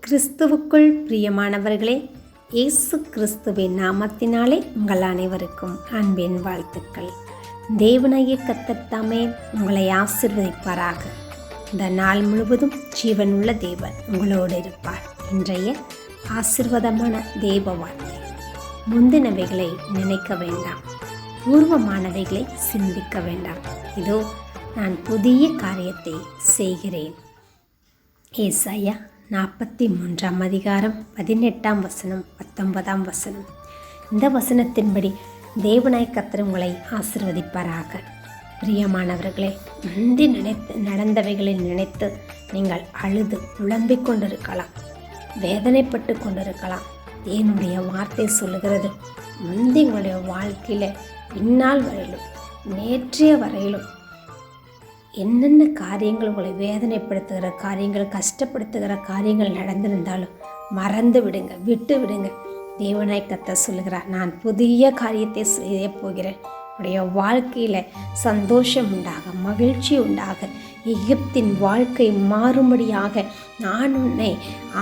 கிறிஸ்துவுக்குள் பிரியமானவர்களே, இயேசு கிறிஸ்துவின் நாமத்தினாலே உங்கள் அனைவருக்கும் அன்பின் வாழ்த்துக்கள். தேவனாகிய கர்த்தர் தாமே உங்களை ஆசீர்வதிப்பாராக. இந்த நாள் முழுவதும் ஜீவனுள்ள தேவன் உங்களோடு இருப்பார். இன்றைய ஆசீர்வாதமான தேவ வார்த்தை: முந்தினவைகளை நினைக்க வேண்டாம், பூர்வமானவைகளை சிந்திக்க வேண்டாம். இதோ நான் புதிய காரியத்தை செய்கிறேன். ஏசாயா 43 அதிகாரம் 18 வசனம் 19. இந்த வசனத்தின்படி தேவனாய் கர்த்தர் உங்களை ஆசீர்வதிப்பாராக. பிரியமானவர்களே, முந்தி நடந்தவைகளை நினைத்து நீங்கள் அழுது புலம்பிக் கொண்டிருக்கலாம், வேதனைப்பட்டு கொண்டிருக்கலாம். என்னுடைய வார்த்தை சொல்லுகிறது, முந்தி உங்களுடைய வாழ்க்கையில் இந்நாள் வரையிலும் நேற்றைய வரையிலும் என்னென்ன காரியங்கள் உங்களை வேதனைப்படுத்துகிற காரியங்கள், கஷ்டப்படுத்துகிற காரியங்கள் நடந்திருந்தாலும் மறந்து விடுங்க, விட்டு விடுங்க. தேவனாய் கர்த்தர் சொல்லுகிறார், நான் புதிய காரியத்தை செய்ய போகிறேன். உடைய வாழ்க்கையில் சந்தோஷம் உண்டாக, மகிழ்ச்சி உண்டாக, எகிப்தின் வாழ்க்கை மாறும்படியாக நான் உன்னை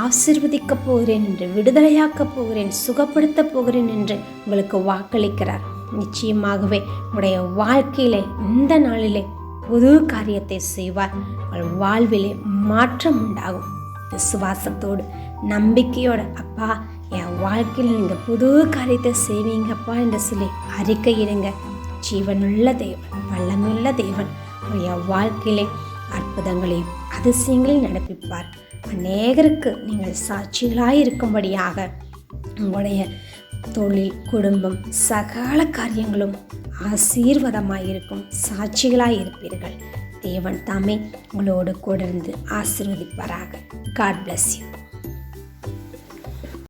ஆசீர்வதிக்கப் போகிறேன் என்று, விடுதலையாக்கப் போகிறேன், சுகப்படுத்தப் போகிறேன் என்று உங்களுக்கு வாக்களிக்கிறார். நிச்சயமாகவே உடைய வாழ்க்கையில் இந்த நாளிலே புது காரியத்தை செய்வார். உங்கள் வாழ்விலே மாற்றம் உண்டாகும். விசுவாசத்தோடு, நம்பிக்கையோடு, அப்பா என் வாழ்க்கையில் நீங்கள் புது காரியத்தை செய்வீங்கப்பா என்று சொல்லி அறிக்கையிடுங்க. ஜீவனுள்ள தேவன், வல்லமுள்ள தேவன் என் வாழ்க்கையிலே அற்புதங்களையும் அதிசயங்களையும் நடப்பிப்பார். அநேகருக்கு நீங்கள் சாட்சிகளாய் இருக்கும்படியாக உங்களுடைய தொழில், குடும்பம், சகல காரியங்களும் ஆசீர்வாதமாயிருக்கும். சாட்சிகளாய் இருப்பீர்கள். தேவன் தாமே உங்களோடு கூட இருந்து ஆசீர்வதிப்பாராக. God bless you.